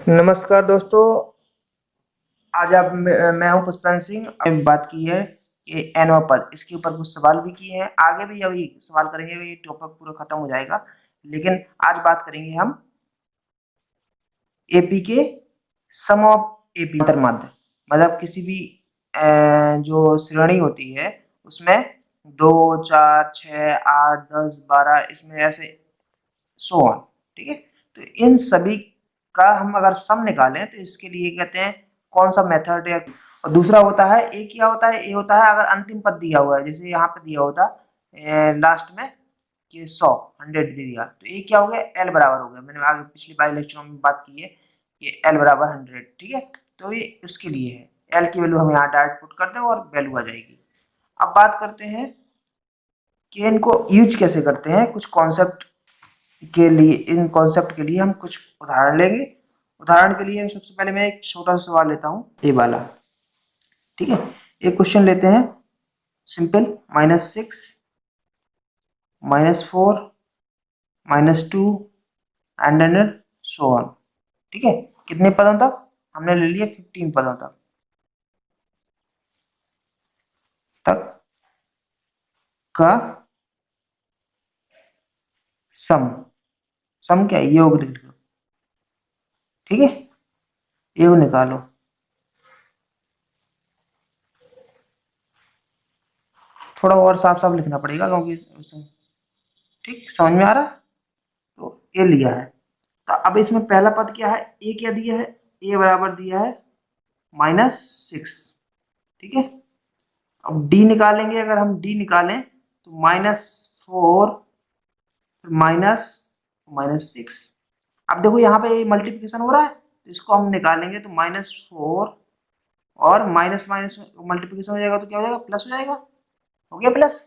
नमस्कार दोस्तों। आज आप मैं हूं पुष्पन सिंह। हमने बात की है कि एनवा पद, इसके ऊपर कुछ सवाल भी किए हैं, आगे भी अभी सवाल करेंगे, ये टॉपिक पूरा खत्म हो जाएगा। लेकिन आज बात करेंगे हम एपी के सम ऑफ एपी अंतर्माध्य, मतलब किसी भी जो श्रेणी होती है उसमें 2, 4, 6, 8, 10, 12 इसमें ऐसे सो ऑन। ठीक है, तो इन सभी का हम अगर सम निकालें तो इसके लिए कहते हैं कौन सा मेथड है। और दूसरा होता है ए, क्या होता है, ए होता है अगर अंतिम पद दिया हुआ है, जैसे यहाँ पे दिया होता लास्ट में कि 100 दे दिया, तो ए क्या हो गया, एल बराबर हो गया। मैंने आगे पिछली बार लेक्चरों में बात की है कि एल बराबर 100। ठीक है, तो ये उसके लिए है, एल की वैल्यू हम यहाँ डायरेक्ट पुट कर दें और वैल्यू आ जाएगी। अब बात करते हैं कि इनको यूज कैसे करते हैं, कुछ कॉन्सेप्ट के लिए, इन कॉन्सेप्ट के लिए हम कुछ उदाहरण लेंगे। उदाहरण के लिए सबसे पहले मैं एक छोटा सा सवाल लेता हूँ, ए वाला। ठीक है, एक क्वेश्चन लेते हैं simple, -6, -4, -2 and then so on. ठीक है, कितने पदों तक हमने ले लिए, 15 पदों तक तक का सम। सम क्या है, योग लिख लो। ठीक है, योग निकालो। थोड़ा और साफ साफ लिखना पड़ेगा क्योंकि ठीक समझ में आ रहा है। तो ये लिया है, तो अब इसमें पहला पद क्या है, ए क्या दिया है, ए बराबर दिया है -6। ठीक है, अब डी निकालेंगे, अगर हम डी निकालें तो -4 माइनस -6। अब देखो यहाँ पे मल्टीप्लिकेशन हो रहा है, तो इसको हम निकालेंगे तो -4 और माइनस माइनस मल्टीप्लिकेशन हो जाएगा तो क्या हो जाएगा, प्लस हो जाएगा। हो गया प्लस,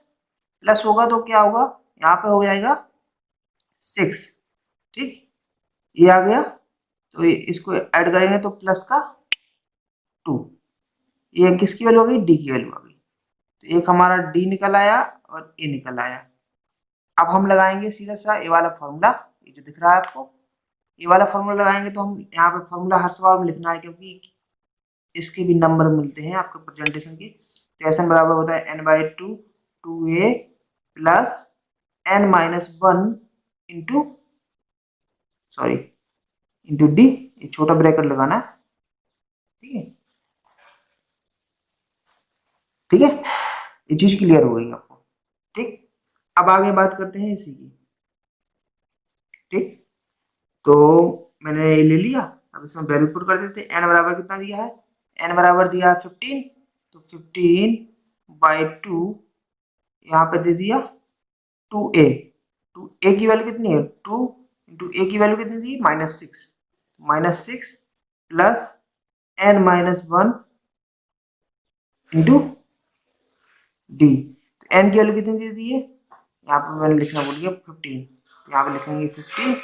प्लस होगा तो क्या होगा, यहाँ पे हो जाएगा 6। ठीक, ये आ गया, तो इसको ऐड करेंगे तो प्लस का 2। ये किसकी वैल्यू आ गई, डी की वैल्यू आ गई। तो एक हमारा डी निकल आया और ए निकल आया। अब हम लगाएंगे सीधा सा ये वाला फॉर्मूला, ये जो दिख रहा है आपको, ये वाला फॉर्मूला लगाएंगे। तो हम यहाँ पे फॉर्मूला हर सवाल में लिखना है क्योंकि इसके भी नंबर मिलते हैं आपको प्रेजेंटेशन के। तो एस एन बराबर होता है n/2 2a plus n-1 into sorry into D, ये छोटा ब्रैकेट लगाना है। ठीक है, ठीक है, ये चीज क्लियर हो गई आपको। ठीक, अब आगे बात करते हैं इसी की। ठीक, तो मैंने ये ले लिया, अब इसमें वैल्यू पुट कर देते हैं। n बराबर कितना दिया है, n बराबर दिया है 15, तो 15/2 यहाँ पे दे दिया 2a। 2a की वैल्यू कितनी है, 2 इंटू ए की वैल्यू कितनी दी, -6। -6 प्लस n-1 इंटू डी। तो n की वैल्यू कितनी दे दी है, यहाँ पे मैंने लिखना भूल गया 15, यहाँ पे लिखेंगे 15।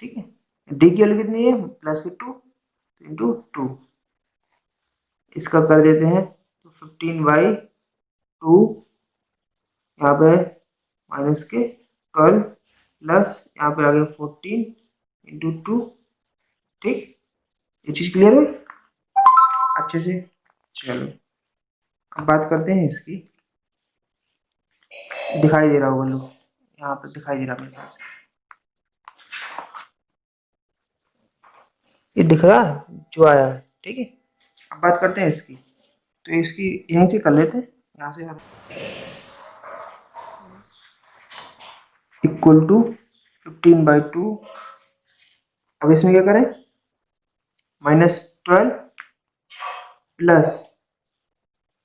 ठीक है, डी की वैल्यू कितनी है, प्लस की 2 इंटू 2, इसका कर देते हैं तो 15/2, यहाँ पे माइनस के 12 प्लस यहाँ पे आ गया 14 इंटू 2। ठीक, ये चीज क्लियर है अच्छे से। चलो अब बात करते हैं इसकी, दिखाई दे रहा होगा लोग, यहाँ पे दिखाई दे रहा है मेरे पास, ये दिख रहा है जो आया है। ठीक है, अब बात करते हैं इसकी, तो इसकी यहीं से कर लेते हैं, यहाँ से इक्वल टू 15/2। अब इसमें क्या करें, -12 प्लस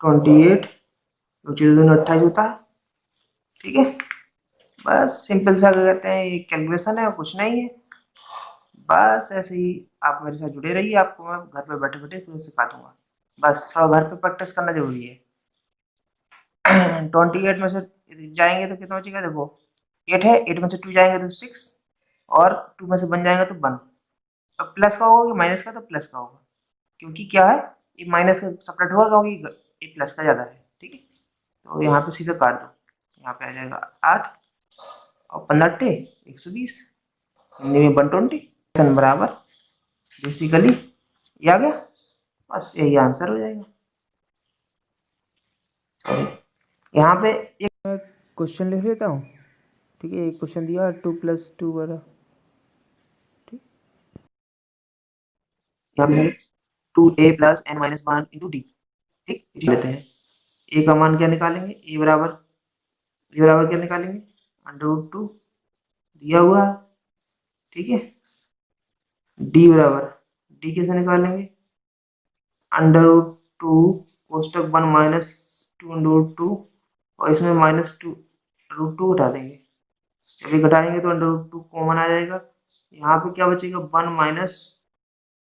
28, 28 होता है। ठीक है, बस सिंपल सा कहते हैं, ये कैलकुलेशन है, कुछ नहीं है। बस ऐसे ही आप मेरे साथ जुड़े रहिए, आपको मैं घर पे बैठे बैठे फिर सिखा दूंगा। बस थोड़ा घर पे प्रैक्टिस करना जरूरी है। 28 में से जाएंगे तो कितना बचेगा, देखो 8 है, 8 में से 2 जाएंगे तो 6, और 2 में से 1 जाएगा तो 1। अब प्लस का होगा कि माइनस का, तो प्लस का होगा, क्योंकि क्या है, ये माइनस का सेपरेट होगा क्योंकि ये प्लस का ज़्यादा है। ठीक है, तो यहाँ पे सीधा काट दो, यहाँ पे आ जाएगा 8 और 15 टे 120, 120 बराबर बेसिकली ये आ गया, बस यही आंसर हो जाएगा। यहाँ पे एक क्वेश्चन लिख लेता हूँ, ठीक है। एक क्वेश्चन दिया 2+2 वाला, ठीक। यहाँ पे 2a + n-1 × d, ठीक लेते हैं। a का मान क्या निकालेंगे, a बराबर क्या निकालेंगे, √2 दिया हुआ है, ठीक है। d बराबर, d कैसे निकालेंगे, √2 कोष्टक 1 -2 √2, और इसमें -2 घटा देंगे। जब ये घटाएंगे तो √2 कॉमन आ जाएगा, यहाँ पे क्या बचेगा 1 -2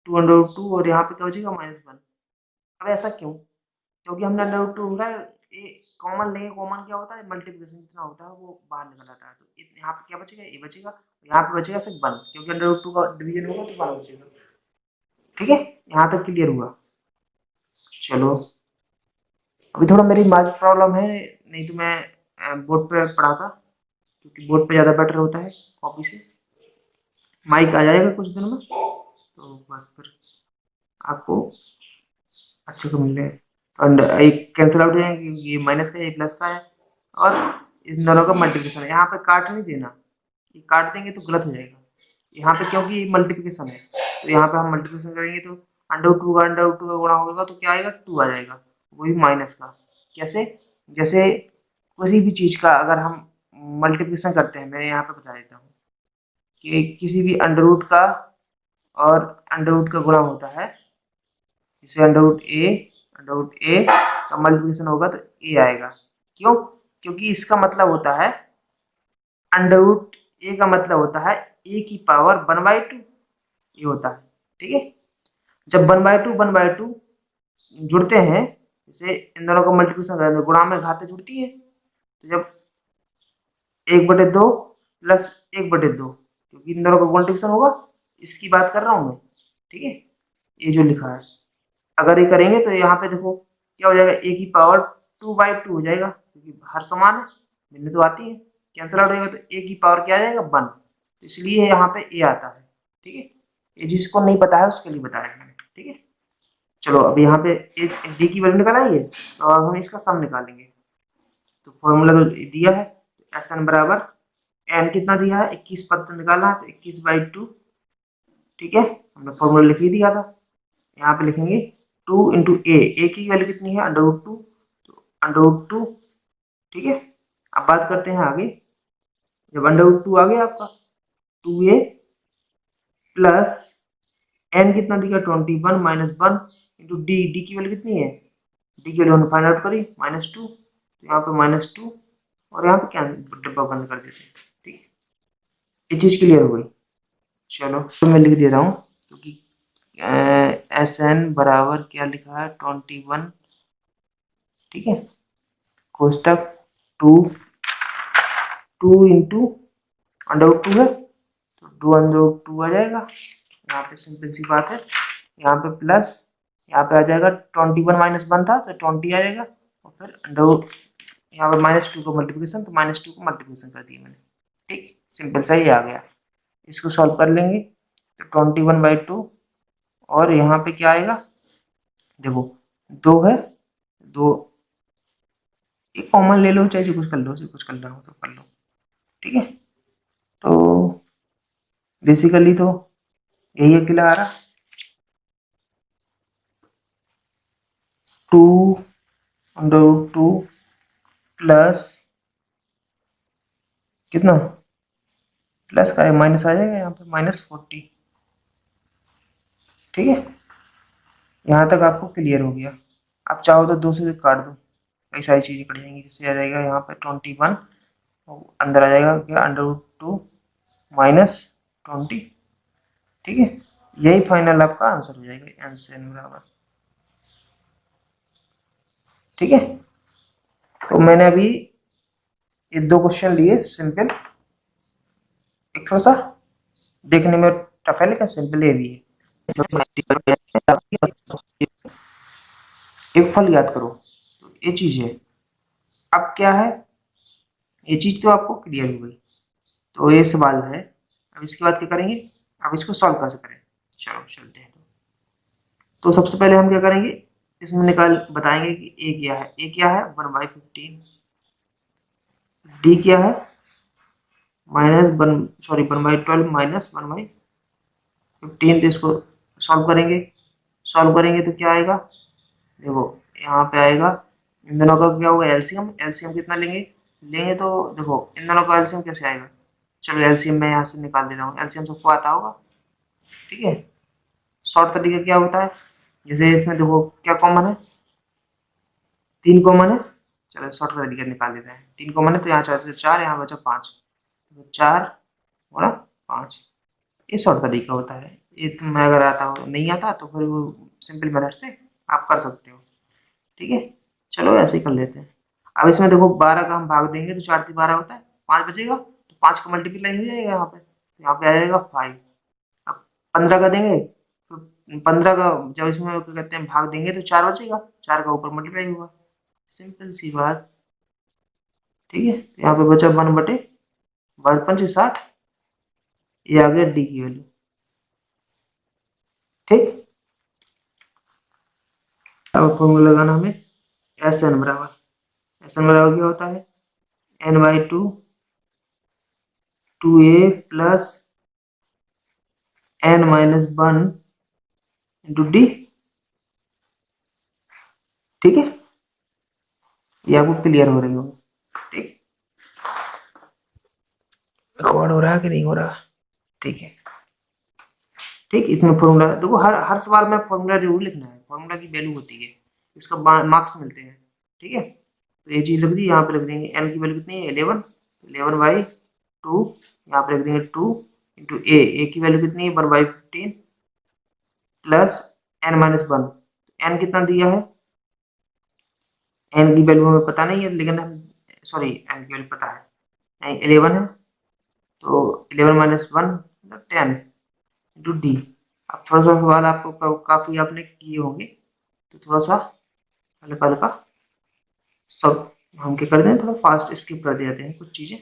√2, और यहाँ पे क्या बचेगा -1। अब ऐसा क्यों, क्योंकि हमने √2 ढूंढा है, ये कॉमन लेंगे, कॉमन क्या होता है, मल्टीप्लिकेशन जितना होता है वो बाहर निकल आता है, तो यहाँ पे क्या बचेगा, ये बचेगा, यहाँ पे बचेगा सिर्फ 1, क्योंकि √2 का डिवीजन होगा तो 1 बचेगा, ठीक है। यहाँ तक क्लियर हुआ। चलो अभी थोड़ा मेरी मार्क प्रॉब्लम है, नहीं तो मैं बोर्ड पे पढ़ाता, क्योंकि बोर्ड पे ज़्यादा बेटर होता है कॉपी से। माइक आ जाएगा कुछ दिन में, तो बस फिर आपको अच्छे को मिल जाएगा, एक कैंसिल आउट हो जाएंगे, ये माइनस का ये प्लस का है, और इन दोनों का मल्टीप्लिकेशन है। यहाँ पे काट नहीं देना, ये काट देंगे तो गलत हो जाएगा यहाँ पे, क्योंकि ये मल्टीप्लिकेशन है, तो यहाँ पे हम मल्टीप्लिकेशन करेंगे तो √2 का गुणा होगा तो क्या आएगा, 2 आ जाएगा, वो भी माइनस का। कैसे, जैसे किसी भी चीज का अगर हम मल्टीप्लिकेशन करते हैं, मैं यहाँ पे बता देता हूँ कि किसी भी अंडर का और अंडर का गुणा होता है, जैसे अंडर ए का मल्टीप्लिकेशन होगा तो ए आएगा। क्यों, क्योंकि इसका मतलब होता है अंडर ए का मतलब होता है ए की पावर 1/2, ये होता है, ठीक है। जब 1/2 जुड़ते हैं, जैसे इन दोनों का मल्टीप्लिकेशन करें तो गुणा में घातें जुड़ती है, तो जब 1/2 प्लस 1/2, क्योंकि इन दोनों का मल्टीप्लिकेशन होगा, इसकी बात कर रहा हूँ मैं, ठीक है। ये जो लिखा है, अगर ये करेंगे तो यहाँ पे देखो क्या हो जाएगा, ए की पावर 2/2 हो जाएगा, क्योंकि हर समान है, भिन्न तो आती है, कैंसिल आउट हो जाएगा, तो ए की पावर क्या आ जाएगा 1, तो इसलिए यहाँ पे ए आता है, ठीक है। ये जिसको नहीं पता है उसके लिए बताया मैंने, ठीक है। चलो अब यहाँ पे डी की वैल्यू निकाल आई है, तो अब हम इसका सम निकालेंगे। तो फॉर्मूला तो दिया है, एस एन बराबर, एन कितना दिया है 21 पद निकालना है, तो 21/2, ठीक है, हमने फॉर्मूला लिख ही दिया था। यहाँ पे लिखेंगे 2 × ए की वैल्यू कितनी है √2, तो √2, ठीक है। अब बात करते हैं आगे, जब √2 आ गया आपका 2a प्लस एन कितना दिया 21 - 1 × डी की वैल्यू कितनी है, डी की वैल्यू हमने फाइंड आउट करी -2, तो यहाँ पे -2, और यहाँ पे क्या डब्बा बंद कर देते हैं, ठीक है। ये चीज क्लियर हो गई। चलो तो मैं लिख दे रहा हूँ, क्योंकि एस एन बराबर क्या लिखा है 21, ठीक है, कोष्टक 2 × √2 है, तो 2 √2 आ जाएगा। यहाँ पे सिंपल सी बात है, यहाँ पे प्लस, यहाँ पे आ जाएगा 21 - 1 था तो 20 आ जाएगा, और फिर अंडर यहाँ पे -2 को मल्टीप्लिकेशन, तो -2 को मल्टीप्लिकेशन कर दिया मैंने, ठीक, सिंपल सा ही आ गया। इसको सॉल्व कर लेंगे तो 21/2, और यहाँ पे क्या आएगा, देखो 2 है, 2 एक कॉमन ले लो, चाहे जो कुछ कर लो, से कुछ कर रहा हो तो कर लो, ठीक है। तो बेसिकली तो यही अकेला आ रहा, 2 √2 प्लस कितना, प्लस का माइनस आ जाएगा यहाँ पे -40, ठीक है। यहाँ तक आपको क्लियर हो गया। आप चाहो तो 2 से काट दो, कई सारी चीजें कट जाएंगी, जैसे आ जाएगा यहाँ पे 21, अंदर आ जाएगा क्या √2 -20, ठीक है। यही फाइनल आपका आंसर हो जाएगा, आंसर बराबर, ठीक है। तो मैंने अभी ये 2 क्वेश्चन लिए सिंपल, एक थोड़ा सा देखने में टफ है लेकिन सिंपल ये भी है। एक फल याद करो, तो ये चीज है। अब क्या है, ये चीज तो आपको क्लियर हो गई, तो ये सवाल है। अब इसके बाद क्या करेंगे, अब इसको सॉल्व कैसे करें, चलो चलते हैं। तो सबसे पहले हम क्या करेंगे, इसमें निकाल बताएंगे कि ए क्या है। ए क्या है 1/15, डी क्या है -1/12 -1/15। तो इसको सॉल्व करेंगे। सॉल्व करेंगे तो क्या आएगा, देखो यहाँ पे आएगा, इन दोनों का क्या होगा एलसीएम। एलसीएम कितना लेंगे, लेंगे तो देखो इन दोनों का एलसीएम कैसे आएगा। चलो एलसीएम मैं यहाँ से निकाल देता हूँ, एलसीएम सबको आता होगा, ठीक है। शॉर्ट तरीका क्या होता है, जैसे इसमें देखो क्या कॉमन है, 3 कॉमन है। चलो शॉर्ट का तरीका निकाल देते हैं। 3 कॉमन है तो यहाँ 4 से 4, यहाँ बचा 5, तो 4 और 5। ये शॉर्ट तरीका होता है। ये तुम्हें अगर आता हो, नहीं आता तो फिर वो सिंपल मेथड से आप कर सकते हो, ठीक है। चलो ऐसे ही कर लेते हैं। अब इसमें देखो 12 का हम भाग देंगे तो 4 3 12 होता है, 5 बचेगा तो 5 का मल्टीप्लाई हो जाएगा यहाँ पे, तो यहाँ पे आ जाएगा 5। अब 15 का देंगे तो 15 का जब इसमें क्या कहते हैं भाग देंगे तो 4 बचेगा, 4 का ऊपर मल्टीप्लाई होगा, सिंपल सी बात, ठीक है। तो यहाँ पे बचा 1/55, ये आ गया डी की वैल्यू, ठीक। अब फॉर्मूला लगाना हमें, एस एन बराबर, एस एन बराबर क्या होता है n/2 2a plus n-1 into D, ठीक है। ये आपको क्लियर हो रही होगी, ठीक। रिकॉर्ड हो रहा है कि नहीं हो रहा, ठीक है। ठीक, इसमें फॉर्मूला देखो, हर हर सवाल में फॉर्मूला जरूर लिखना है, फॉर्मूला की वैल्यू होती है, इसका मार्क्स मिलते हैं, ठीक है। तो ये चीज लिख दी, यहाँ पे लिख देंगे एन की वैल्यू कितनी है 11, 11/2, यहाँ पे लिख देंगे 2 इंटू ए की वैल्यू कितनी है 1/15 प्लस n-1। एन कितना दिया है, एन की वैल्यू हमें पता नहीं है, लेकिन हम सॉरी एन की वैल्यू पता है, नहीं 11 है, तो 11-1 मतलब 10 इंटू डी। अब थोड़ा सा सवाल आपको काफी आपने किए होंगे, तो थोड़ा सा हल्का हल्का सब हम क्या कर दें, थोड़ा फास्ट स्किप कर देते हैं कुछ चीजें,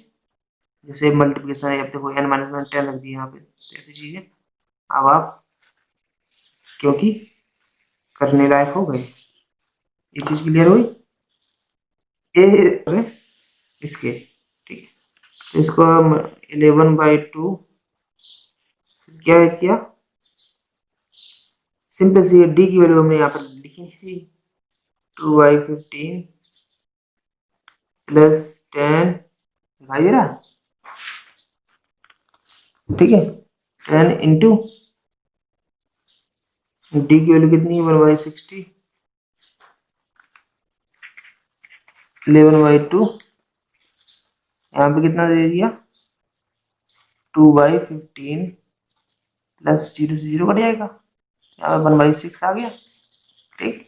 जैसे मल्टीप्लिकेशन है, अब देखो n-1 10 रख दिया यहाँ पे, तो ऐसी चीजें अब आप क्योंकि करने लायक हो गए, ये चीज क्लियर हुई। ए इसके, ठीक है। तो इसको हम 11/2 क्या किया, सिंपल सी डी की वैल्यू हमने यहाँ पर लिखी थी 2/15 प्लस 10 दिखाई दे रहा, ठीक है। 10 इंटू डी की वैल्यू कितनी है 1/60, 11/2, यहाँ पे कितना दे दिया 2/15 प्लस 0 से 0 कट जाएगा, यहाँ पे 1/6 आ गया, ठीक।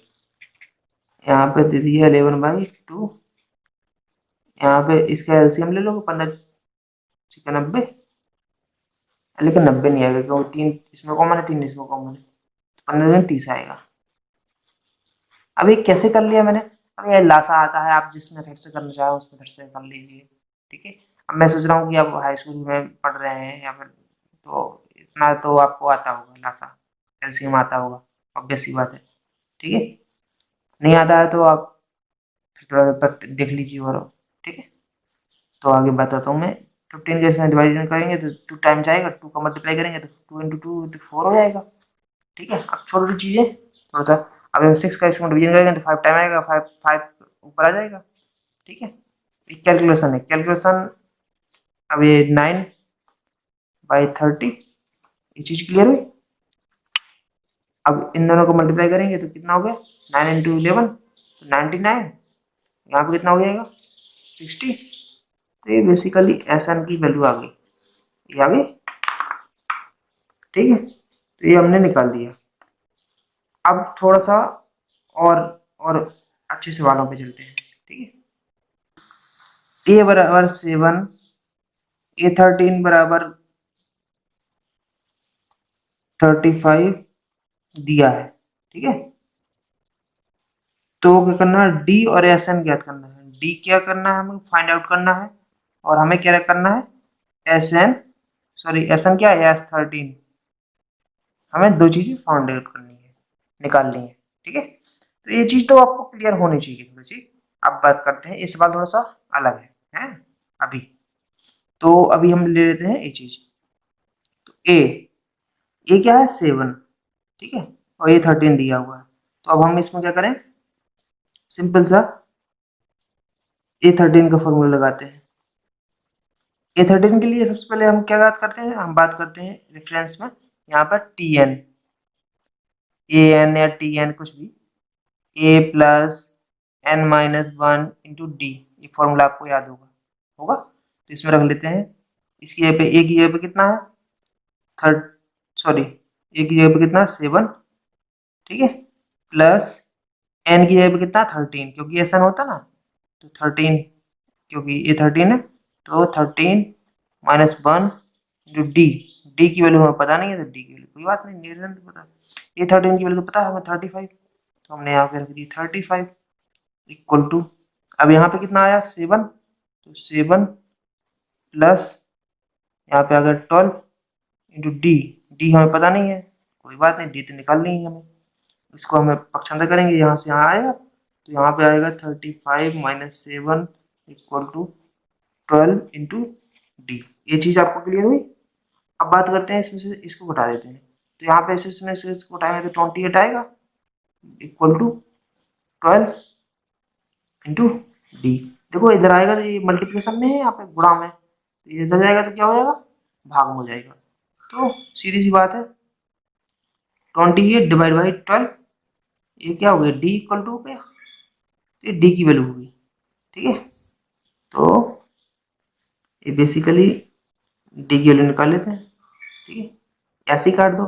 यहाँ पे दे दिया 11/2, यहाँ पे इसका एलसीएम ले लो 15 6 90, लेकिन 90 नहीं आएगा क्योंकि 3 इसमें कॉमन है 3 इसमें कॉमन है, तो 15 में 30 आएगा। अब ये कैसे कर लिया मैंने, अब ये लासा आता है, आप जिस मेथड से करना चाहो उस मेथड से कर लीजिए, ठीक है। अब मैं सोच रहा हूँ कि आप हाई स्कूल में पढ़ रहे हैं या फिर, तो इतना तो आपको आता होगा लासा, एलसीएम आता होगा, ऑब्वियस सी बात है, ठीक है। नहीं आता है तो आप फिर थोड़ा देख लीजिए और, ठीक है। तो आगे बताता हूँ मैं। 15 के इसमें डिवाइजन करेंगे तो 2 टाइम्स आएगा, 2 का मल्टीप्लाई करेंगे तो 2 इंटू 2 इंटू 4 हो जाएगा, ठीक है। अब छोटी छोटी चीजें थोड़ा सा, अब हम 6 का इसमें डिवीजन करेंगे तो 5 टाइम आएगा, 5 5 ऊपर आ जाएगा, ठीक है। एक कैलकुलेशन है, कैलकुलेशन। अब ये 9/30, ये चीज क्लियर हुई। अब इन दोनों को मल्टीप्लाई करेंगे तो कितना हो गया 9 इंटू 11 तो 99, यहाँ पे कितना हो जाएगा 60। तो ये बेसिकली एस एन की वैल्यू आ गई, ये आ गई, ठीक है। तो ये हमने निकाल दिया। अब थोड़ा सा और और अच्छे सवालों पे चलते हैं, ठीक है। ए बराबर 7, A13 बराबर 35 दिया है, ठीक है। तो क्या करना है, डी और एस एन ज्ञात करना है। डी क्या करना है, हमें फाइंड आउट करना है, और हमें क्या करना है S N, sorry S N क्या है S13, हमें दो चीजें फाउंड आउट करनी है, निकालनी है, ठीक है। तो ये चीज तो आपको क्लियर होनी चाहिए थोड़ी सी। अब बात करते हैं, ये सवाल थोड़ा सा अलग है अभी। तो अभी हम ले लेते हैं ये चीज। तो ए क्या है 7, ठीक है, और ये 13 दिया हुआ है। तो अब हम इसमें क्या करें, सिंपल सा A13 का फॉर्मूला लगाते हैं। A13 के लिए सबसे पहले हम क्या बात करते हैं, हम बात करते हैं रेफरेंस में यहाँ पर TN, AN या TN कुछ भी, A plus N minus 1 into D, ये फॉर्मूला आपको याद होगा होगा तो इसमें रख लेते हैं। इसकी जगह पे A की जगह पे कितना है, थर्ड सॉरी A की जगह पे कितना 7, ठीक है, प्लस N की जगह पे कितना 13, क्योंकि ऐसा होता ना, तो 13, क्योंकि ये 13 है, तो 13 माइनस 1 इंटू डी, डी की वैल्यू हमें पता नहीं है, तो डी की वैल्यू कोई बात नहीं, निर्णय तो पता। ये 13 की वैल्यू तो पता है हमें 35, तो हमने यहाँ पे रख दी 35 इक्वल टू, अब यहाँ पे कितना आया 7, तो 7 प्लस यहाँ पे आ गया 12 इंटू डी, डी हमें पता नहीं है, कोई बात नहीं, डी तो निकालनी है हमें, इसको हमें पक्षांतर करेंगे, यहाँ से यहाँ आएगा, तो यहाँ पे आएगा 35 minus 7 equal to 12 into D. ये चीज आपको क्लियर हुई। अब बात करते हैं इसमें से इसको घटा देते हैं, तो यहाँ पे इसमें से इसको घटाएंगे तो 28 आएगा इक्वल टू 12 इंटू डी। देखो इधर आएगा तो ये मल्टीप्लिकेशन में है, यहाँ पे गुणा में, तो ये इधर जाएगा तो क्या हो जाएगा, भाग में हो जाएगा। तो सीधी सी बात है, 28 डिवाइड बाई 12, ये क्या हो गया, डी इक्वल टू हो गया, ये डी की वैल्यू होगी, ठीक है। तो ये बेसिकली डी की वैल्यू निकाल लेते हैं, ठीक है, ऐसे ही काट दो,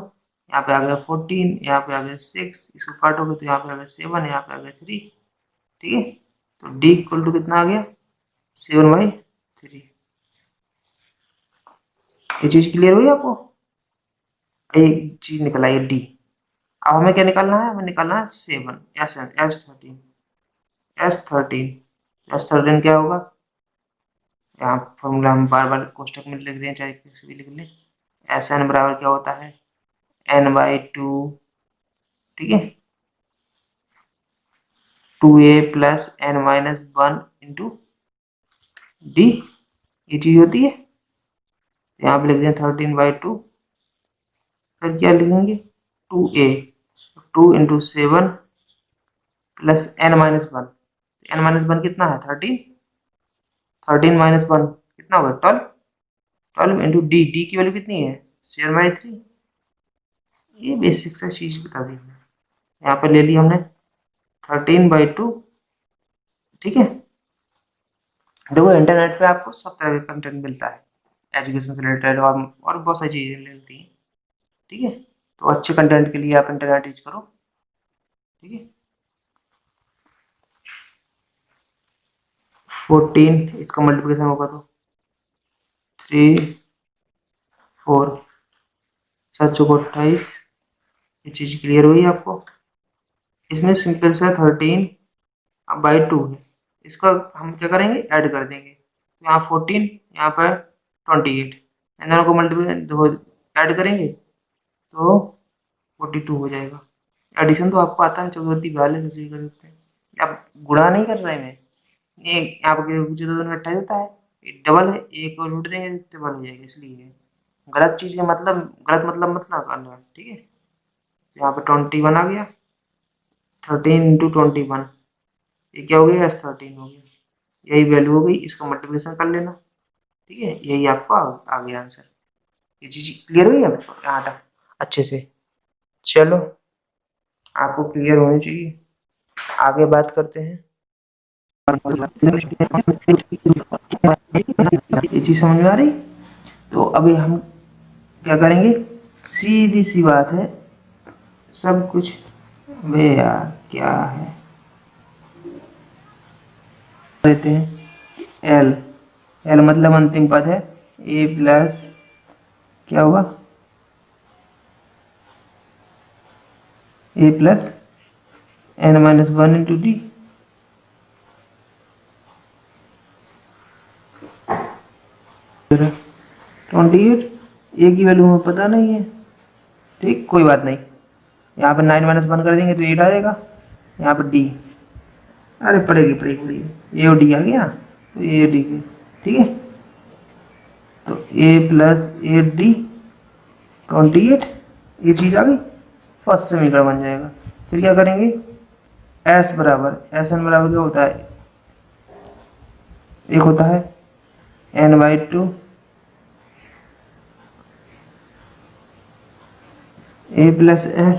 यहाँ पे आ गया 14, यहाँ पे आ गया 6, इसको काटोगे तो यहाँ पे आ गया 7, यहाँ पे आ गया 3, ठीक है। तो डी इक्वल टू कितना आ गया 7/3। ये चीज क्लियर हुई आपको, एक चीज निकला ये डी। अब हमें क्या निकालना है, हमें निकालना है 7, एस थर्टीन क्या होगा, यहाँ फॉर्मूला हम बार बार कोष्टक में लिख रहे हैं, चाहे किसी भी लिख लें, एस एन बराबर क्या होता है n/2, ठीक है, 2a plus n minus 1 into D, ये चीज होती है। यहाँ पे लिख दें 13/2, फिर क्या लिखेंगे 2a, 2 into 7 plus n-1, n-1 कितना है 13, 13 माइनस 1 कितना होगा 12, 12 इंटू डी, डी की वैल्यू कितनी है 7/3। ये बेसिक सा चीज बता दी हमने, यहाँ पे ले ली हमने 13/2, ठीक है। देखो इंटरनेट पे आपको सब तरह का कंटेंट मिलता है, एजुकेशन से रिलेटेड और बहुत सारी चीजें मिलती हैं, ठीक है। तो अच्छे कंटेंट के लिए आप इंटरनेट यूज करो, ठीक है। 14 इसका मल्टीप्लिकेशन होगा तो 3 4 7 चौको 28, ये चीज क्लियर हुई आपको। इसमें सिंपल सा 13/2 है, इसका हम क्या करेंगे ऐड कर देंगे, तो यहाँ 14, यहाँ पर 28, इन दोनों को मल्टीप्लाई ऐड करेंगे तो 42 हो जाएगा। एडिशन तो आपको आता है, 14 42 ऐसे ही कर सकते हैं, अब गुणा नहीं कर रहे हैं, ये यहाँ पर जो दोनों 28 होता है, ये डबल है, एक और रूट देंगे डबल हो जाएगा, इसलिए गलत चीज का मतलब गलत मतलब करना, ठीक है। यहाँ पे 21 आ गया, 13 इंटू 21, ये क्या हो गया S13 हो गया, यही वैल्यू हो गई, इसका मल्टीप्लिकेशन कर लेना, ठीक है, यही आपका आ गया आंसर। ये चीज क्लियर हुई आपको यहाँ तक अच्छे से, चलो आपको क्लियर होनी चाहिए, आगे बात करते हैं। ये चीज समझ में आ रही, तो अभी हम क्या करेंगे, सीधी सी बात है, सब कुछ वे यार क्या है देते हैं, एल, एल मतलब अंतिम पद है, ए प्लस क्या होगा ए प्लस n-1 इंटू डी, 28, ए की वैल्यू हमें पता नहीं है, ठीक, कोई बात नहीं। यहाँ पे 9 माइनस 1 कर देंगे तो 8 आ जाएगा। यहाँ पर डी, अरे पड़ेगी पड़ेगी पड़ेगी, ए और डी आ गया, तो ए डी के, ठीक है। तो ए प्लस 8d 28, ये चीज़ आ गई, फर्स्ट समीकरण बन जाएगा। फिर क्या करेंगे, एस बराबर, एस एन बराबर क्या होता है, एक होता है n/2 ए प्लस एल,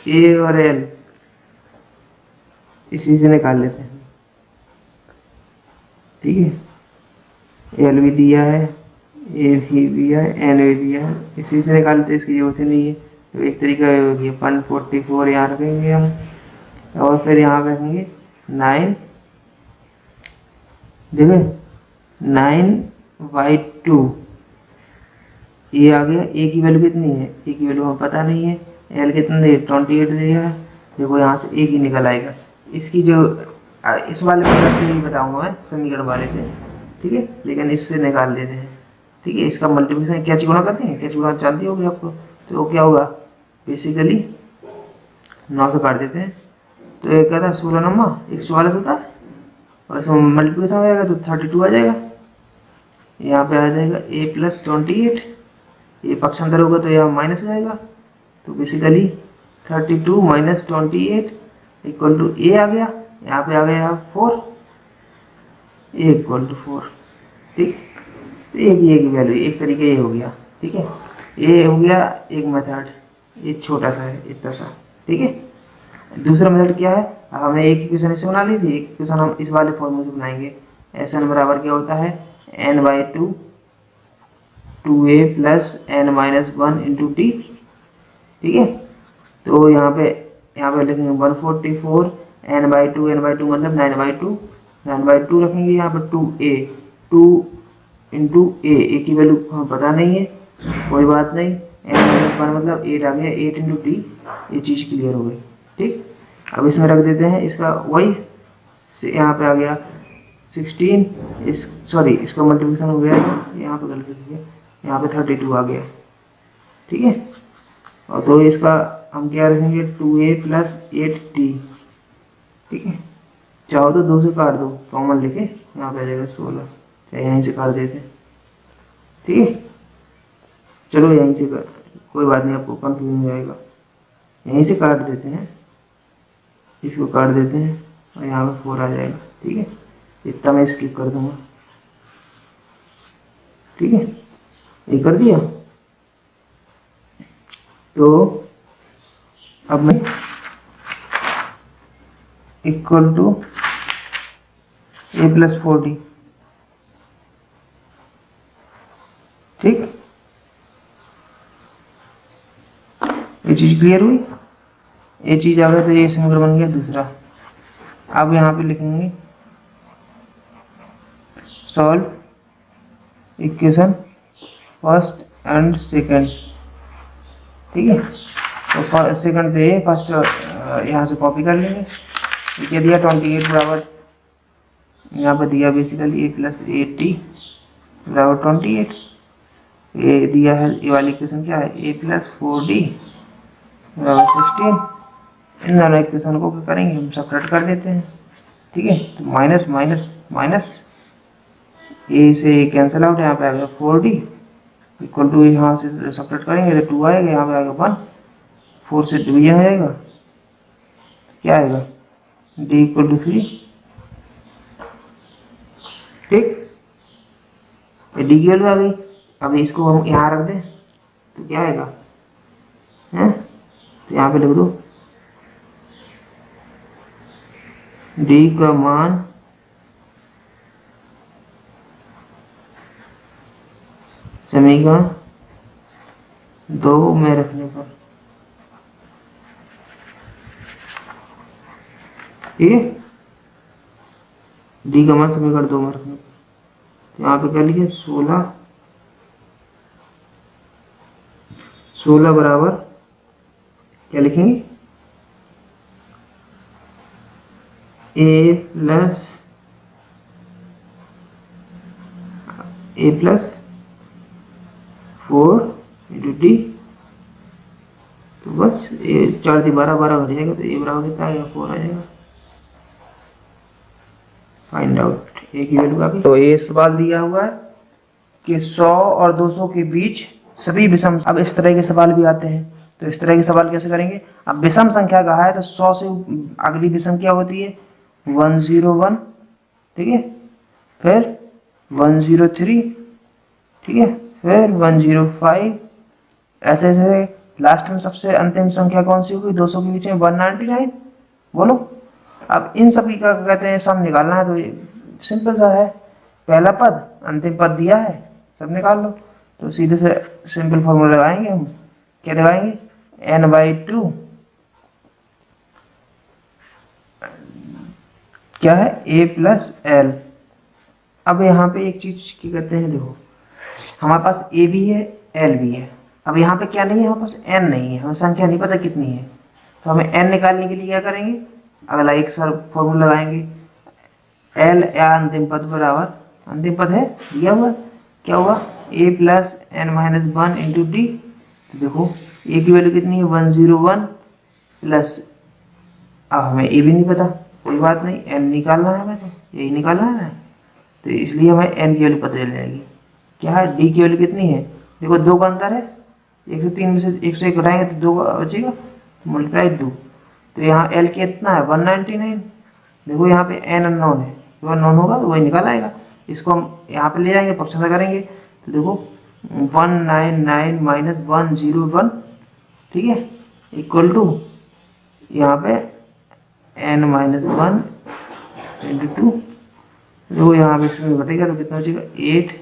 ए और एल इसी से निकाल लेते हैं, ठीक है। एल भी दिया है, ए भी दिया है, एन भी दिया है, इसी से निकालते, इसकी जरूरत ही नहीं है। तो एक तरीका होगी 144 यहाँ रखेंगे हम, और फिर यहाँ पे रखेंगे 9, देखिए 9/2, ये आ गया। ए की वैल्यू कितनी है, ए की वैल्यू हमें पता नहीं है, एल कितना दे 28 दिया है, देखो यहाँ से ए की निकल आएगा। इसकी जो इस वाले मेथड से नहीं बताऊंगा मैं, समीकरण वाले से, ठीक है, लेकिन इससे निकाल देते हैं, ठीक है। इसका मल्टीप्लिकेशन क्या गुणा करते हैं, क्या गुणा जानती होगी आपको, तो वो क्या होगा, बेसिकली 9 से काट देते हैं, तो एक कहता है 16 नंबर 144 होता है, और इसमें मल्टीप्लिकेशन हो जाएगा तो 32 आ जाएगा। यहाँ पे आ जाएगा ए प्लस 28, ये पक्ष अंतर होगा तो यहाँ माइनस हो जाएगा, तो बेसिकली 32 माइनस 28 इक्वल टू ए आ गया। यहाँ पे आ गया 4, ए इक्वल टू 4, ठीक। तो एक वैल्यू, एक तरीके ये हो गया, ठीक है। ये हो गया एक मेथड, ये छोटा सा है इतना सा, ठीक है। दूसरा मेथड क्या है, हमने एक इक्वेशन इससे बना ली थी, एक इक्वेशन हम इस वाले फॉर्मूले से बनाएंगे। एस एन बराबर क्या होता है, n/2 2a plus n-1 into T, ठीक है। तो यहाँ पे लिखेंगे 144 n/2 मतलब 9/2 रखेंगे। यहाँ पर 2a 2 इंटू ए की वैल्यू हमें पता नहीं है, कोई बात नहीं, n-1 मतलब 8 आ गया, 8 इंटू टी, ये चीज़ क्लियर हो गई, ठीक। अब इसमें रख देते हैं इसका वही, यहाँ पे आ गया 16, इसका मल्टीप्लिकेशन हो गया, यहाँ पे गलती हो गया, यहाँ पे 32 आ गया, ठीक है। और तो इसका हम क्या रखेंगे 2a प्लस 8t, ठीक है। चाहो तो 2 से काट दो, कॉमन लेके यहाँ पे आ जाएगा 16, चाहे यहीं से काट देते, ठीक है। चलो यहीं से कर, कोई बात नहीं, आपको कंफ्यूजन हो जाएगा, यहीं से काट देते हैं, इसको काट देते हैं और यहाँ पे 4 आ जाएगा, ठीक है। इतना मैं स्किप कर दूंगा, ठीक है, ये कर दिया। तो अब मैं equal to A plus 4d, ठीक, ये चीज क्लियर हुई, ये चीज आ गया, तो ये समीकरण बन गया दूसरा। अब यहाँ पे लिखेंगे solve equation first and second, ठीक है। तो सेकंड पे फर्स्ट यहाँ से कॉपी कर लेंगे, क्या दिया 28 बराबर, यहाँ पर दिया बेसिकली ए प्लस 8t बराबर 28, ये दिया है, ये वाली इक्वेशन क्या है, ए प्लस 4d बराबर 16। इन दोनों इक्वेशन को क्या करेंगे, हम सेपरेट कर देते हैं, ठीक है। तो माइनस माइनस माइनस, ए से कैंसिल आउट, यहाँ पे आ गया 4d इक्वल टू, यहाँ से सेपरेट करेंगे तो 2 आएगा, यहाँ पे आएगा 1, 4 से डिवीजन हो जाएगा, क्या आएगा d इक्वल टू 3, ठीक, ये डी की वैल्यू आ गई। अब इसको हम यहाँ रख दें तो क्या आएगा, हैं, तो यहाँ पे लिख दो d का मान समीकरण 2 में रखने पर, ठीक है, डी का मान समीकरण 2 में रखने पर, तो यहाँ पे क्या लिखे 16 बराबर क्या लिखेंगे, ए प्लस 4 इंटू डी तो बस ये 4 × 12 12 घट जाएगा, तो ए बराबर कितना आ जाएगा 4 आ जाएगा। फाइंड आउट ए की वैल्यू आ गई। तो ये सवाल दिया हुआ है कि 100 और 200 के बीच सभी विषम। अब इस तरह के सवाल भी आते हैं, तो इस तरह के सवाल कैसे करेंगे। अब विषम संख्या कहा है तो 100 से अगली विषम क्या होती है 101, ठीक है, फिर 103, ठीक है, फिर 105, ऐसे ऐसे लास्ट में सबसे अंतिम संख्या कौन सी होगी 200 के बीच में 199। बोलो अब इन सभी का कहते हैं सम निकालना है, तो ये सिंपल सा है, पहला पद अंतिम पद दिया है सब निकाल लो। तो सीधे से सिंपल फॉर्मूला लगाएंगे हम, क्या लगाएंगे n/2 क्या है a + l। अब यहाँ पे एक चीज की कहते हैं, देखो हमारे पास a भी है l भी है। अब यहाँ पे क्या नहीं है, हमारे पास n नहीं है, हमें संख्या नहीं पता कितनी है, तो हमें n निकालने के लिए क्या करेंगे, अगला एक सर फॉर्मूला लगाएंगे, l या अंतिम पद बराबर, अंतिम पद है दिया हुआ, क्या हुआ a + n-1 × d। तो देखो a की वैल्यू कितनी है 101 प्लस, अब हमें a भी नहीं पता, कोई बात नहीं, n निकालना है हमें, तो यही निकालना है, तो इसलिए हमें n की वैल्यू पता चल जाएगी। क्या है d की वैल्यू कितनी है, देखो 2 का अंतर है, 103 में से 101 घटाएंगे तो 2 बचेगा, मल्टीप्लाई 2, तो यहाँ l कितना है 199। देखो यहाँ पे n अननोन है, जो अननोन होगा तो वही निकाल आएगा, इसको हम यहाँ पे ले जाएंगे, पक्षांतर करेंगे, तो देखो 199 - 101, ठीक है, इक्वल टू यहाँ पे n-1 × 2। देखो यहाँ पे इसमें घटेगा तो कितना बचेगा 8,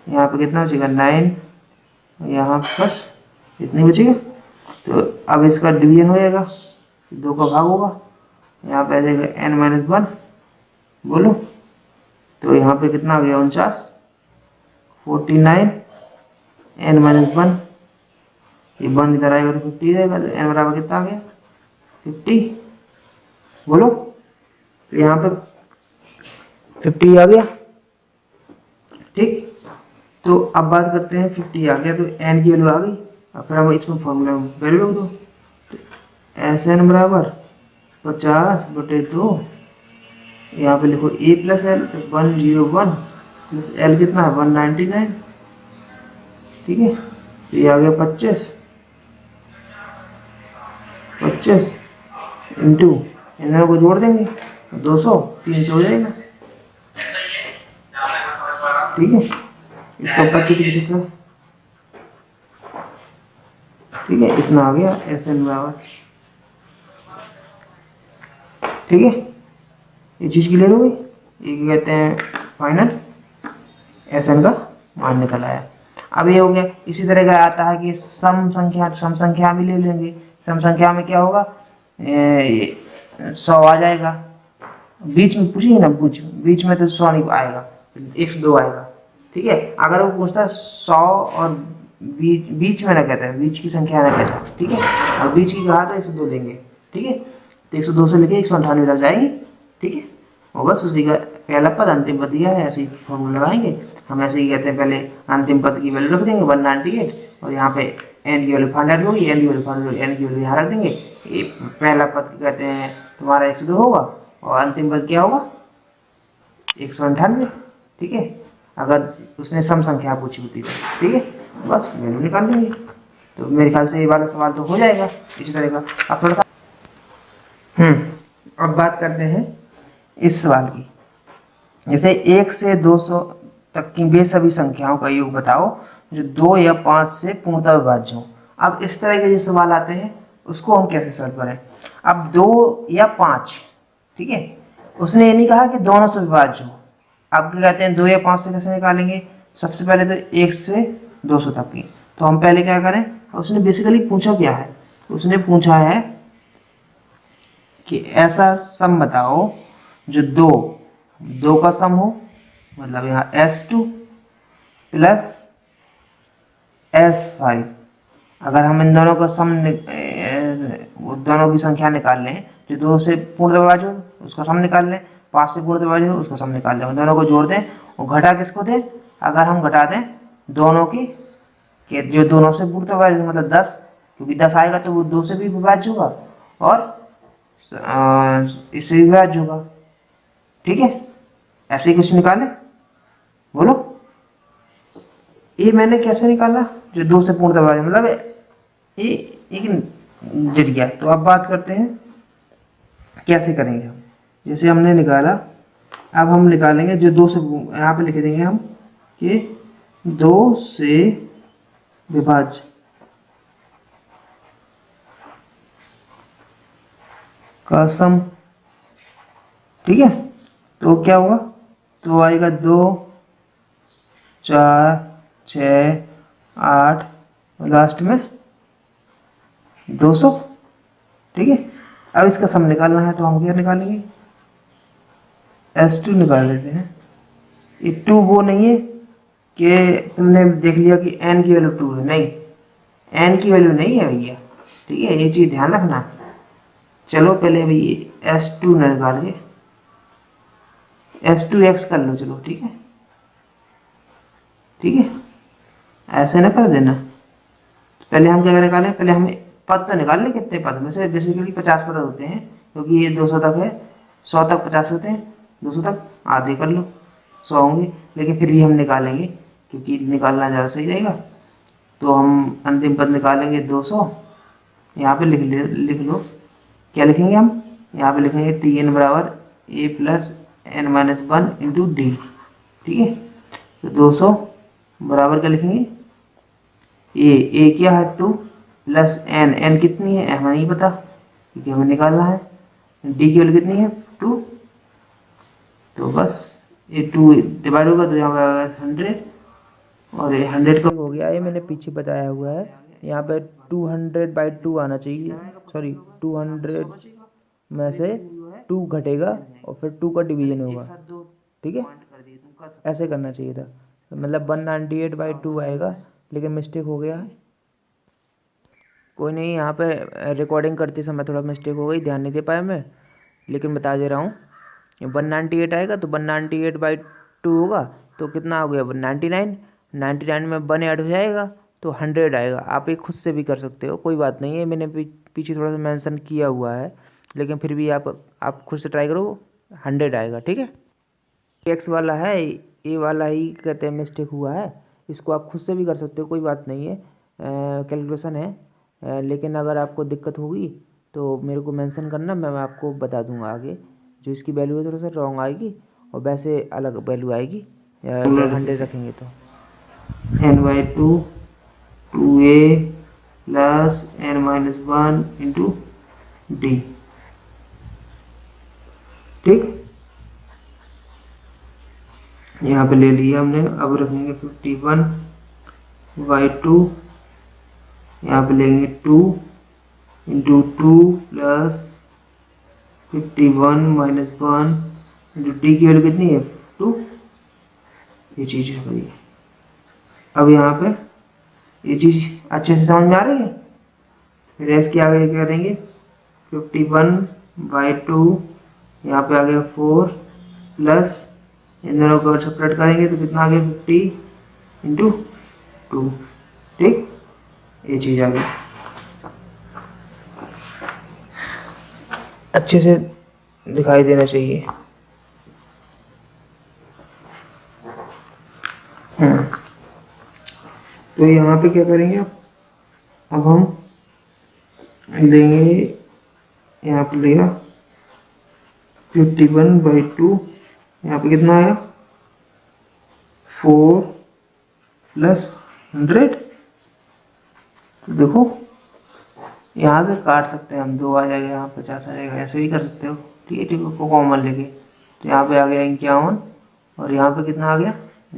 यहाँ पे कितना बचेगा 9, यहाँ बस इतनी बचेगा। तो अब इसका डिवीजन हो जाएगा, 2 का भाग होगा, यहाँ पे आ जाएगा n-1, बोलो तो यहाँ पे कितना आ गया 49, 49 n-1, ये 1 इधर आएगा तो 50 जाएगा, तो n बराबर कितना आ गया 50, बोलो तो यहाँ पे 50 आ गया, ठीक। तो अब बात करते हैं 50 आ गया तो n की वैल्यू आ गई, अब फिर हम इसमें फॉर्मूला वैल्यू रख दो, तो Sn बराबर 50/2, यहाँ पे लिखो a + l, तो 101 प्लस l कितना है 199, ठीक है, तो ये आ गया 25 इंटू इन को जोड़ देंगे 200 300 हो जाएगा, ठीक है, इसका 25 कितना, ठीक है, इतना आ गया Sn बराबर, ठीक है, ये चीज क्लियर हो गई, ये कहते हैं फाइनल Sn का मान निकल आया। अब ये हो गया, इसी तरह का आता है कि सम संख्या भी ले लेंगे, सम संख्या में क्या होगा 100 आ जाएगा, बीच में पूछिए ना, बीच में तो 100 नहीं आएगा, 102 आएगा, ठीक है। अगर वो पूछता है 100 और बीच में ना कहते हैं, बीच की संख्या ना कहते हैं, ठीक है, और बीच की कहा तो 102 देंगे, ठीक है, तो 102 से लेके 198 तक जाएंगे, ठीक है, और बस उसी का पहला पद अंतिम पद दिया है, ऐसे ही फॉर्मूला लगाएंगे हम, ऐसे ही कहते हैं पहले अंतिम पद की वैल्यू रख देंगे 198, और यहाँ पे n की वैल्यू फाइंड आउट होगी, n की वैल्यू फाइंड n की वैल्यू यहाँ रख देंगे, ये पहला पद कहते हैं तुम्हारा 102 होगा, और अंतिम पद क्या होगा 198, ठीक है, अगर उसने सम संख्या पूछी होती है, ठीक है, बस वैल्यू निकाल लेंगे। तो मेरे ख्याल से ये वाला सवाल तो हो जाएगा इसी तरह का। अब थोड़ा सा अब बात करते हैं इस सवाल की, जैसे 1 से 200 तक की वे सभी संख्याओं का योग बताओ जो 2 या 5 से पूर्णतः विभाज्य हो। अब इस तरह के जो सवाल आते हैं उसको हम कैसे सॉल्व करें। अब 2 या 5, ठीक है, उसने ये नहीं कहा कि दोनों से विभाज्य हो। अब क्या कहते हैं 2 या 5 से कैसे निकालेंगे, सबसे पहले तो 1 से 200 तक की, तो हम पहले क्या करें, उसने बेसिकली पूछा क्या है, उसने पूछा है कि ऐसा सम बताओ जो 2 का सम हो, मतलब यहाँ S2 प्लस S5। अगर हम इन दोनों का सम दोनों की संख्या निकाल लें, जो 2 से पूर्ण विभाज्य हो उसका सम निकाल लें, 5 से पूर्ण विभाज्य हो उसका सम निकाल लें, दोनों को जोड़ दें और घटा किसको दें, अगर हम घटा दें दोनों की, कि जो दोनों से पूर्ण विभाज्य मतलब 10 क्योंकि 10 आएगा तो वो 2 से भी विभाज्य होगा और इससे भी विभाज्य होगा। ठीक है, ऐसे ही कुछ निकाले, बोलो। ये मैंने कैसे निकाला, जो 2 से पूर्णतः विभाज्य, मतलब ये एक जरिया। तो अब बात करते हैं कैसे करेंगे हम। जैसे हमने निकाला, अब हम निकालेंगे जो 2 से, यहाँ पे लिख देंगे हम कि 2 से विभाज्य का सम। ठीक है, तो क्या होगा, तो आएगा 2, 4, 6, 8 और लास्ट में 200। ठीक है, अब इसका सम निकालना है तो हम क्या निकालेंगे, S2 निकाल लेते हैं। ये 2 वो नहीं है कि तुमने देख लिया कि n की वैल्यू 2 है, नहीं, n की वैल्यू नहीं है भैया। ठीक है, ये चीज ध्यान रखना। चलो पहले भैया S2 निकाल के S2x कर लो, चलो ठीक है। ठीक है, ऐसे ना कर देना। पहले हम क्या निकालें, पहले हमें पद तो निकाल लें, कितने पद में से, बेसिकली 50 पद होते हैं, क्योंकि ये 200 तक है, 100 तक 50 होते हैं, 200 तक आधे कर लो, 100 होंगे, लेकिन फिर भी हम निकालेंगे क्योंकि निकालना ज़्यादा सही रहेगा। तो हम अंतिम पद निकालेंगे 200। यहाँ पे लिख लो, क्या लिखेंगे हम, यहाँ पे लिखेंगे Tn बराबर a plus n minus 1 into D. ठीक है, तो 200 बराबर क्या लिखेंगे, ए क्या है 2 प्लस n कितनी है हमें नहीं पता क्योंकि हमें निकालना है, डी की वैल्यू कितनी है 2, तो बस ये 2 डिवाइड होगा तो यहाँ पे 100 और ये 100 का हो गया। ये मैंने पीछे बताया हुआ है, यहाँ पे 200/2 आना चाहिए, सॉरी 200 में से 2 घटेगा और फिर 2 का डिवीजन होगा। ठीक है, ऐसे करना चाहिए था, मतलब 198/2 आएगा, लेकिन मिस्टेक हो गया है। कोई नहीं, यहाँ पे रिकॉर्डिंग करते समय थोड़ा मिस्टेक हो गई, ध्यान नहीं दे पाया मैं, लेकिन बता दे रहा हूँ। 198 आएगा तो 198/2 होगा तो कितना हो गया 99, 99 में 1 ऐड हो जाएगा तो 100 आएगा। आप ये खुद से भी कर सकते हो, कोई बात नहीं है, मैंने पीछे थोड़ा सा मेंशन किया हुआ है, लेकिन फिर भी आप खुद से ट्राई करो, 100 आएगा। ठीक है, एक्स वाला है, ए वाला ही कहते हैं मिस्टेक हुआ है, इसको आप खुद से भी कर सकते हो, कोई बात नहीं है, कैलकुलेशन है। लेकिन अगर आपको दिक्कत होगी तो मेरे को मेंशन करना, मैं आपको बता दूंगा आगे। जो इसकी वैल्यू है थोड़ा सा रॉन्ग आएगी और वैसे अलग वैल्यू आएगी, 100 रखेंगे तो n/2 2a plus n-1 into D. ठीक, यहाँ पे ले लिया हमने, अब रखेंगे 51/2, यहाँ पे लेंगे 2 into 2 plus 51 minus 1 into D की वैल्यू कितनी है 2, ये चीज है भाई। अब यहाँ पे ये चीज अच्छे से समझ में आ रही है। फिर इसके आगे क्या करेंगे, 51/2, यहाँ पे आ गया 4 प्लस इन दोनों को सेपरेट करेंगे तो कितना आ गया 50 इंटू 2। ठीक, ये चीज आ गई, अच्छे से दिखाई देना चाहिए। तो यहाँ पे क्या करेंगे, अब हम लेंगे, यहाँ पे लिया 51/2, यहाँ पे कितना आया 4 प्लस 100। तो देखो यहाँ से काट सकते हैं हम, 2 आ जाएगा, यहाँ 50 आ जाएगा, ऐसे भी कर सकते हो। ठीक है, ठीक है, कॉमन लेके तो यहाँ पे आ गया 51 और यहाँ पे कितना आ गया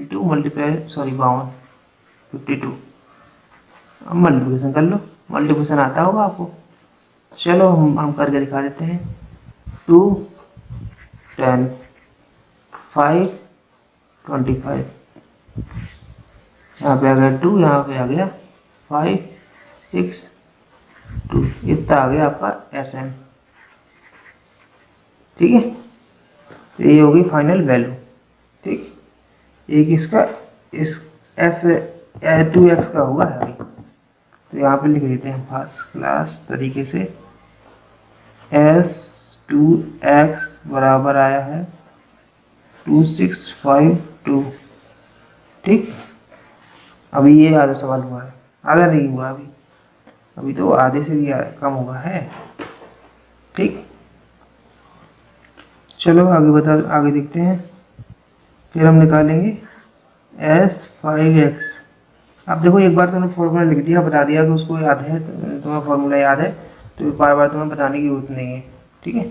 2 मल्टीप्लाई, सॉरी 52, 52। अब मल्टीप्लिकेशन कर लो, मल्टीप्लिकेशन आता होगा आपको, चलो हम करके दिखा देते हैं। 2 10 5 25, यहाँ पे आ गया 2, यहाँ पे आ गया 5 6 2, इतना आ गया आपका SN। ठीक है, तो ये होगी फाइनल वैल्यू। ठीक, एक इसका इस S 2x का होगा अभी। तो यहाँ पे लिख देते हैं फर्स्ट क्लास तरीके से S2x बराबर आया है 2652। ठीक, अभी ये आधा सवाल हुआ है, आधा नहीं हुआ अभी, अभी तो आधे से भी कम हुआ है। ठीक, चलो आगे देखते हैं। फिर हम निकालेंगे S5x। अब देखो एक बार तुमने फॉर्मूला लिख दिया, बता दिया कि उसको याद है, तुम्हें फॉर्मूला याद है, तो बार बार तुम्हें बताने की जरूरत नहीं है। ठीक है,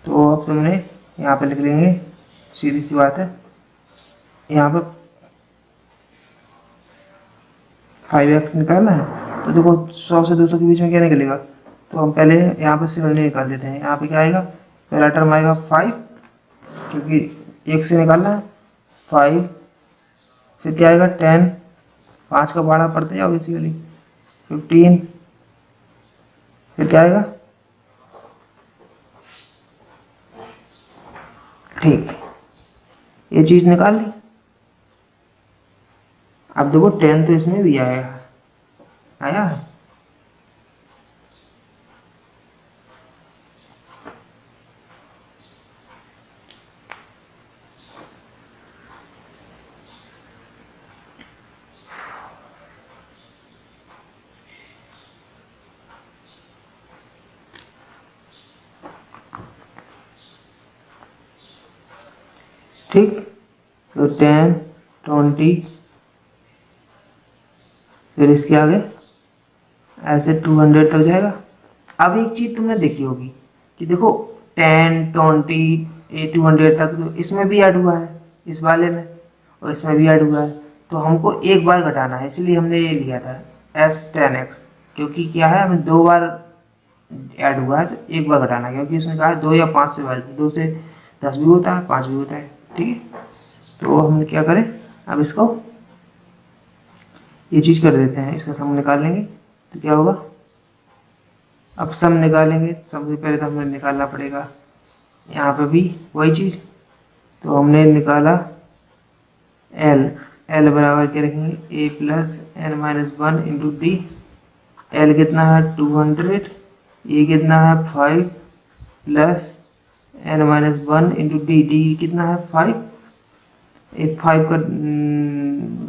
तो अब तुमने यहाँ पे लिख लेंगे, सीधी सी बात है। यहाँ पे 5x निकालना है, तो देखो 100 से 200 के बीच में क्या निकलेगा, तो हम पहले यहाँ पे सिमिलर निकाल देते हैं। यहाँ पे क्या आएगा, पहला टर्म आएगा 5, क्योंकि एक से निकालना है 5, फिर क्या आएगा 10, 5 का बारह पड़ते जाओ बेसिकली 15, फिर क्या आएगा, ठीक, ये चीज निकाल ली। अब देखो 10 तो इसमें भी आया है। ठीक, तो 10, 20, फिर इसके आगे ऐसे 200 तक जाएगा। अब एक चीज तुमने देखी होगी कि देखो 10, 20, 200 तक तो इसमें भी ऐड हुआ है, इस वाले में, और इसमें भी ऐड हुआ है, तो हमको एक बार घटाना है, इसलिए हमने ये लिया था S10x, क्योंकि क्या है, हमें 2 बार ऐड हुआ है तो एक बार घटाना है, क्योंकि उसने कहा 2 या 5 से बार, 2 से 10 भी होता है, 5 भी होता है। ठीक है, तो हम क्या करें, अब इसको ये चीज़ कर देते हैं, इसका सम निकाल लेंगे तो क्या होगा। अब सम निकालेंगे, सबसे पहले तो हमें निकालना पड़ेगा यहाँ पे भी वही चीज़, तो हमने निकाला L बराबर क्या रखेंगे, a plus n minus 1 into D. L कितना है 200, ये कितना है 5 plus n minus 1 into D कितना है 5, एक 5 का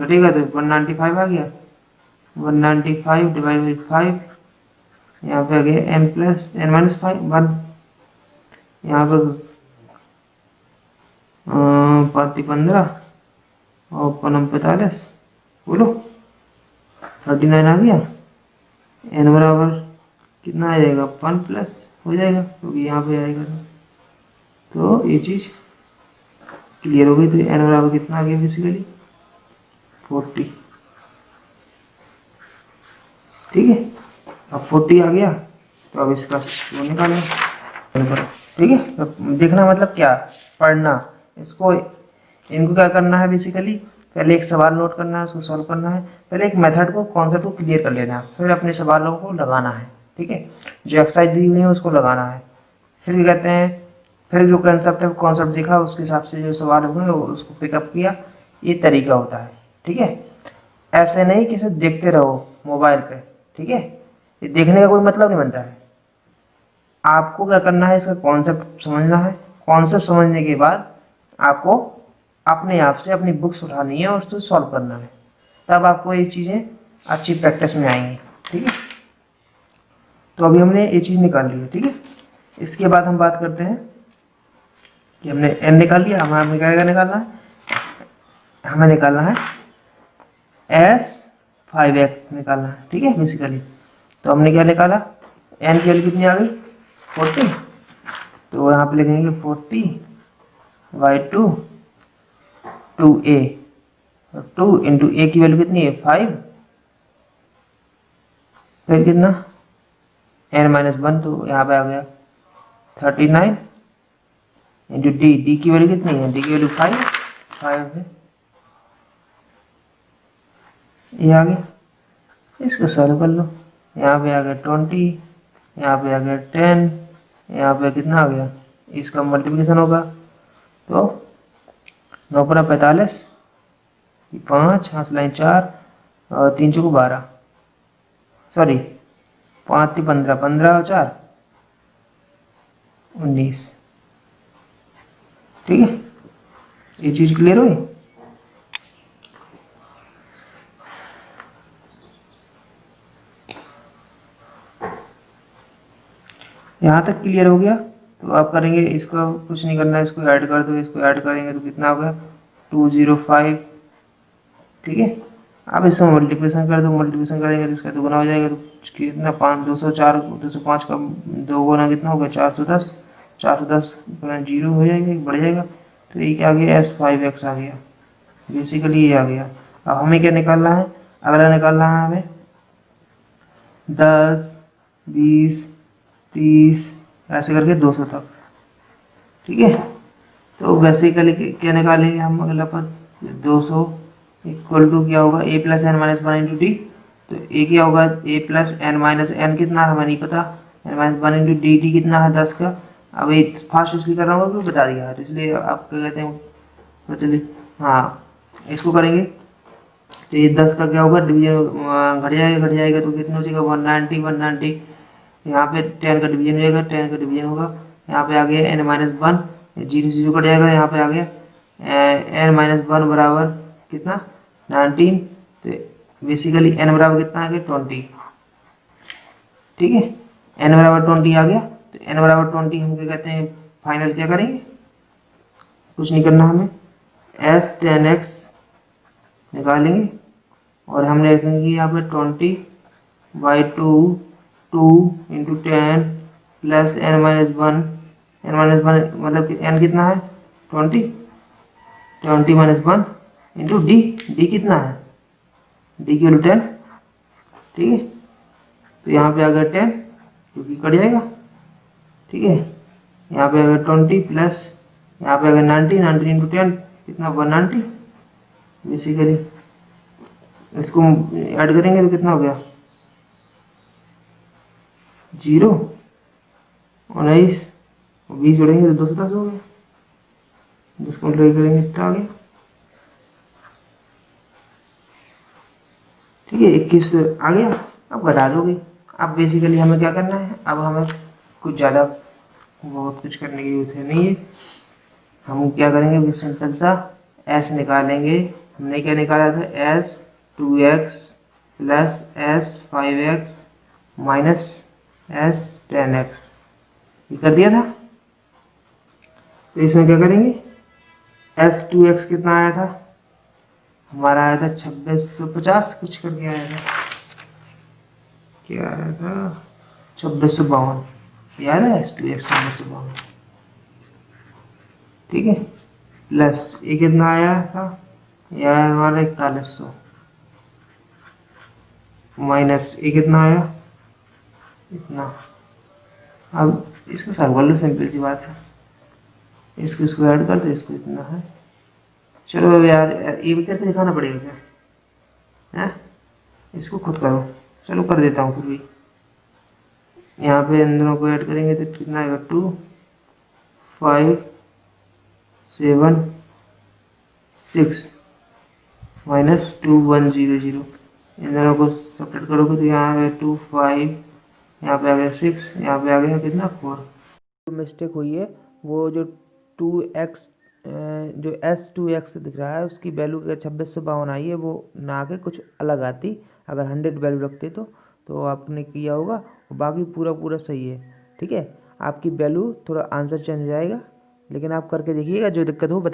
घटेगा तो 195 आ गया, 195 डिवाइड बाई 5, यहाँ पे आ गया n प्लस n माइनस 5 1, यहाँ पे 15 और 45, बोलो 39 आ गया। n बराबर कितना आ जाएगा 1 प्लस हो जाएगा, क्योंकि यहाँ पे आएगा, तो ये चीज़ क्लियर हो गई। तो n बराबर कितना आ गया बेसिकली 40। ठीक है, अब 40 आ गया, तो अब इसका वो निकालना। ठीक है, तो देखना मतलब क्या, पढ़ना, इसको इनको क्या करना है बेसिकली, पहले एक सवाल नोट करना है, उसको सॉल्व करना है, पहले एक मेथड को, कॉन्सेप्ट को क्लियर कर लेना है, फिर अपने सवालों को लगाना है। ठीक है, जो एक्सरसाइज दी हुई है उसको लगाना है, फिर कहते हैं, फिर जो कंसेप्ट है कॉन्सेप्ट देखा, उसके हिसाब से जो सवाल हुए उसको पिकअप किया, ये तरीका होता है। ठीक है, ऐसे नहीं कि सिर्फ देखते रहो मोबाइल पे। ठीक है, ये देखने का कोई मतलब नहीं बनता है, आपको क्या करना है, इसका कॉन्सेप्ट समझना है, कॉन्सेप्ट समझने के बाद आपको अपने आप से अपनी बुक्स उठानी है और उससे सॉल्व करना है, तब आपको ये चीज़ें अच्छी प्रैक्टिस में आएंगी। ठीक है, तो अभी हमने ये चीज़ निकाल ली है। ठीक है, इसके बाद हम बात करते हैं कि हमने n निकाल लिया, हमें क्या निकालना है, हमें निकालना है S5x निकालना है। ठीक है, बेसिकली तो हमने क्या निकाला, n की वैल्यू कितनी आ गई 40, तो यहाँ पे लिखेंगे 40/2 2a, 2 इंटू ए की वैल्यू कितनी है 5, फिर कितना n माइनस 1, तो यहाँ पे आ गया 39 इंटू डी की वैल्यू कितनी है, डी की वैल्यू 5 है, ये आ गया, इसको सॉल्व कर लो। यहाँ पे आ गया 20, यहाँ पे आ गया 10, यहाँ पे कितना आ गया, इसका मल्टीप्लिकेशन होगा, तो 9 पर 45, 5 हाथ लाइन 4 और 3 चौको 12, सॉरी 5 × 15, 15 और 4 19। ठीक है, ये चीज क्लियर हुई। यहाँ तक क्लियर हो गया। तो आप करेंगे, इसको कुछ नहीं करना है, इसको ऐड कर दो, इसको ऐड करेंगे तो कितना हो गया 205। ठीक है, अब इसमें मल्टीप्लिकेशन कर दो, मल्टीप्लिकेशन करेंगे तो इसका दुगुना हो जाएगा, तो कितना 5 204 205 का दो गुना कितना हो गया 410, 410 जीरो हो जाएगा, बढ़ जाएगा। तो ये क्या आ गया S5X आ गया, बेसिकली ये आ गया। अब हमें क्या निकालना है, अगला निकालना है हमें 10 20 30 ऐसे करके 200 तक। ठीक है, तो बेसिकली क्या निकालेंगे हम अगला पद 200 इक्वल टू क्या होगा a plus N minus one into D. तो a क्या होगा a plus N minus N कितना है हमें नहीं पता, N minus one into D, D कितना है 10 का। अब ये फास्ट इसलिए कर रहा हूँ क्योंकि बता दिया है, तो इसलिए आप क्या कहते हैं, तो चलिए हाँ इसको करेंगे। तो ये 10 का क्या होगा डिवीजन घट जाएगा तो कितना हो जाएगा 190 190। यहाँ पे 10 का डिवीजन हो जाएगा, 10 का डिवीजन होगा, यहाँ पे आ गया N minus one, zero zero cut जाएगा, यहाँ पे आ गया एन माइनस वन बराबर कितना 19। तो बेसिकली एन बराबर कितना आ गया 20। ठीक है, एन बराबर 20 आ गया। तो एन बराबर 20 हम क्या कहते हैं, फाइनल क्या करेंगे, कुछ नहीं करना हमें, S10X निकालेंगे और हमने रखेंगे यहाँ पे 20/2 2 into 10 plus N minus one, N minus one मतलब कि एन कितना है 20, 20 minus one into D, D कितना है डी की वैल्यू 10। ठीक है, तो यहाँ पे आ गया 10 क्योंकि कट जाएगा। ठीक है, यहाँ पे आ गया 20 प्लस यहाँ पे आ गया 90, 90 इंटू 10 कितना 190। बेसिकली इसको ऐड करेंगे तो कितना हो गया 0 19 20 जोड़ेंगे तो 210 हो गया, जिसको मल्टीप्लाई करेंगे कितना आ गया। ठीक है, 21 आ गया। अब घटा दोगे। अब बेसिकली हमें क्या करना है, अब हमें कुछ ज़्यादा बहुत कुछ करने की जरूरत नहीं है। हम क्या करेंगे, सिंपल सा s निकालेंगे। हमने क्या निकाला था S2X plus S5X minus S10X, ये कर दिया था। तो इसमें क्या करेंगे, S2X कितना आया था हमारा, आया था 2650 कुछ करके आया था, क्या आया था 2652, याद है S2X 2652। ठीक है, प्लस ये कितना आया था यार हमारा 4100, माइनस ये कितना आया इतना। अब इसको सॉल्व कर लो, सिंपल सी बात है, इसको ऐड कर दो, इसको इतना है। चलो अब यार ये भी करके दिखाना पड़ेगा क्या है, इसको खुद करो, चलो कर देता हूँ फिर भी। यहाँ पे इन दोनों को ऐड करेंगे तो कितना आएगा 2 5 7 6 माइनस 2 1 0 0। इन दोनों को सब्ट्रैक्ट करोगे तो यहाँ आ गया 2 5, यहाँ पे आ गया 6, यहाँ पे आ गया कितना 4। जो मिस्टेक हुई है वो जो 2x जो S2X दिख रहा है उसकी वैल्यू 2652 आई है, वो ना आके कुछ अलग आती। अगर 100 वैल्यू रखते तो आपने किया होगा, बाकी पूरा पूरा सही है। ठीक है, आपकी वैल्यू थोड़ा आंसर चेंज हो जाएगा, लेकिन आप करके देखिएगा, जो दिक्कत हो बता।